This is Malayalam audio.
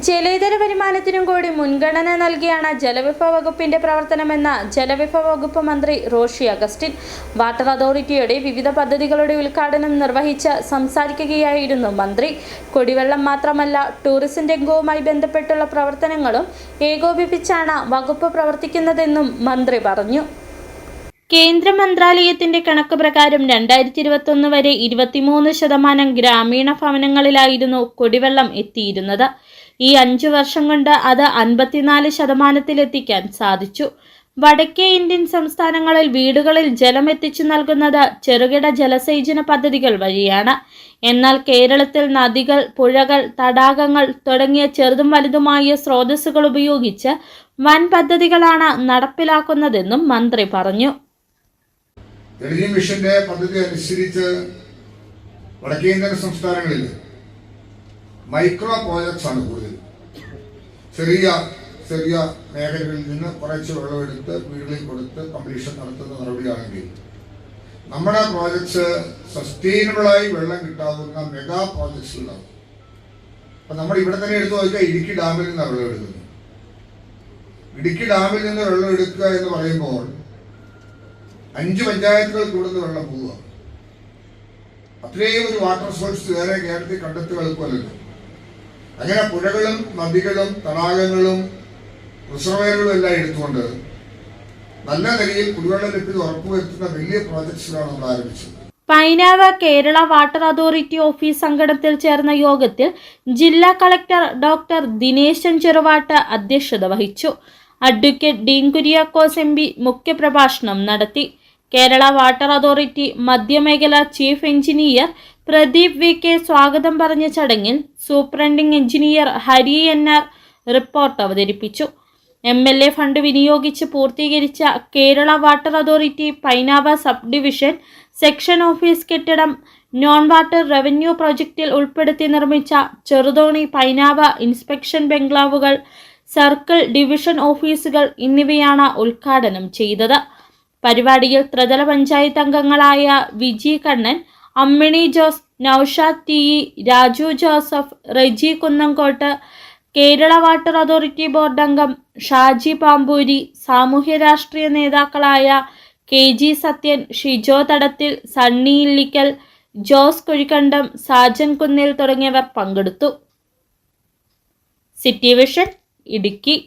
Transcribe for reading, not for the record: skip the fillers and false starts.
ജലേതര വരുമാനത്തിനും കൂടി മുൻഗണന നൽകിയാണ് ജലവിഭവ വകുപ്പിന്റെ പ്രവർത്തനമെന്ന് ജലവിഭവ വകുപ്പ് മന്ത്രി റോഷി അഗസ്റ്റിൻ വാട്ടർ അതോറിറ്റിയുടെ വിവിധ പദ്ധതികളുടെ ഉദ്ഘാടനം നിർവഹിച്ച് സംസാരിക്കുകയായിരുന്നു മന്ത്രി. കുടിവെള്ളം മാത്രമല്ല, ടൂറിസം രംഗവുമായി ബന്ധപ്പെട്ടുള്ള പ്രവർത്തനങ്ങളും ഏകോപിപ്പിച്ചാണ് വകുപ്പ് പ്രവർത്തിക്കുന്നതെന്നും മന്ത്രി പറഞ്ഞു. കേന്ദ്ര മന്ത്രാലയത്തിന്റെ കണക്ക് പ്രകാരം 2021 വരെ 23% ഗ്രാമീണ ഭവനങ്ങളിലായിരുന്നു കുടിവെള്ളം എത്തിയിരുന്നത്. ഈ 5 വർഷം കൊണ്ട് അത് 54%-ത്തിലെത്തിക്കാൻ സാധിച്ചു. വടക്കേ ഇന്ത്യൻ സംസ്ഥാനങ്ങളിൽ വീടുകളിൽ ജലം എത്തിച്ചു നൽകുന്നത് ചെറുകിട ജലസേചന പദ്ധതികൾ വഴിയാണ്. എന്നാൽ കേരളത്തിൽ നദികൾ, പുഴകൾ, തടാകങ്ങൾ തുടങ്ങിയ ചെറുതും വലുതുമായ സ്രോതസ്സുകൾ ഉപയോഗിച്ച് വൻ പദ്ധതികളാണ് നടപ്പിലാക്കുന്നതെന്നും മന്ത്രി പറഞ്ഞു. ജലജീവൻ മിഷന്റെ പദ്ധതി അനുസരിച്ച് വടക്കേ ഇന്ത്യൻ സംസ്ഥാനങ്ങളിൽ മൈക്രോ പ്രോജക്ട്സ് ആണ് കൂടുതൽ. ചെറിയ ചെറിയ മേഖലകളിൽ നിന്ന് കുറച്ച് വെള്ളമെടുത്ത് വീടുകളിൽ കൊടുത്ത് കംപ്ലീഷൻ നടത്തുന്ന നടപടിയാണെങ്കിൽ നമ്മുടെ പ്രോജക്ട്സ് സസ്റ്റൈനബിളായി വെള്ളം കിട്ടാവുന്ന മെഗാ പ്രോജക്ട്സ് ഉണ്ടാവും. അപ്പൊ നമ്മൾ ഇവിടെ തന്നെ എടുത്തു നോക്കിയാൽ ഇടുക്കി ഡാമിൽ നിന്ന് വെള്ളം എടുക്കുന്നു. ഇടുക്കി ഡാമിൽ നിന്ന് വെള്ളം എടുക്കുക എന്ന് പറയുമ്പോൾ 5 പഞ്ചായത്തുകൾക്ക് ഇവിടുന്ന് വെള്ളം പോവുക. അത്രയും ഒരു വാട്ടർ സോഴ്സ് വേറെ കേരളത്തിൽ കണ്ടെത്തുക എളുപ്പമല്ലല്ലോ. അങ്ങനെ പുഴകളും നദികളും തടാകങ്ങളും റിസർവയറുകളും എല്ലാം എടുത്തുകൊണ്ട് നല്ല നിലയിൽ കുടിവെള്ള ലഭ്യത ഉറപ്പുവരുത്തുന്ന വലിയ പ്രോജക്ട്സുകളാണ് നമ്മൾ ആരംഭിച്ചത്. Painavu Kerala water authority office അങ്കണത്തിൽ ചേർന്ന യോഗത്തിൽ ജില്ലാ കളക്ടർ ഡോക്ടർ ദിനേശൻ ചെറുവാട്ട് അധ്യക്ഷത വഹിച്ചു. അഡ്വക്കേറ്റ് ഡീൻ കുര്യാക്കോസ് MP മുഖ്യപ്രഭാഷണം നടത്തി. കേരള വാട്ടർ അതോറിറ്റി മധ്യമേഖല ചീഫ് എഞ്ചിനീയർ പ്രദീപ് VK സ്വാഗതം പറഞ്ഞ ചടങ്ങിൽ superintending engineer Hari NR report അവതരിപ്പിച്ചു. MLA ഫണ്ട് വിനിയോഗിച്ച് പൂർത്തീകരിച്ച Kerala water authority Painavu sub division section office കെട്ടിടം, നോൺ വാട്ടർ റവന്യൂ പ്രോജക്റ്റിൽ ഉൾപ്പെടുത്തി നിർമ്മിച്ച ചെറുതോണി പൈനാവ് ഇൻസ്പെക്ഷൻ ബംഗ്ലാവുകൾ, സർക്കിൾ ഡിവിഷൻ ഓഫീസുകൾ എന്നിവയാണ് ഉദ്ഘാടനം ചെയ്തത്. പരിപാടിയിൽ ത്രിതല പഞ്ചായത്ത് അംഗങ്ങളായ Viji Kannan, Ammini Jose, Naushad TE, Raju Joseph, Reji Kunnamkot, Kerala water authority board അംഗം ഷാജി പാമ്പൂരി, സാമൂഹ്യ രാഷ്ട്രീയ നേതാക്കളായ KG സത്യൻ, ഷിജോ തടത്തിൽ, സണ്ണി ഇല്ലിക്കൽ, ജോസ് കുഴിക്കണ്ടം, സാജൻ കുന്നിൽ തുടങ്ങിയവർ പങ്കെടുത്തു. City vision Idukki.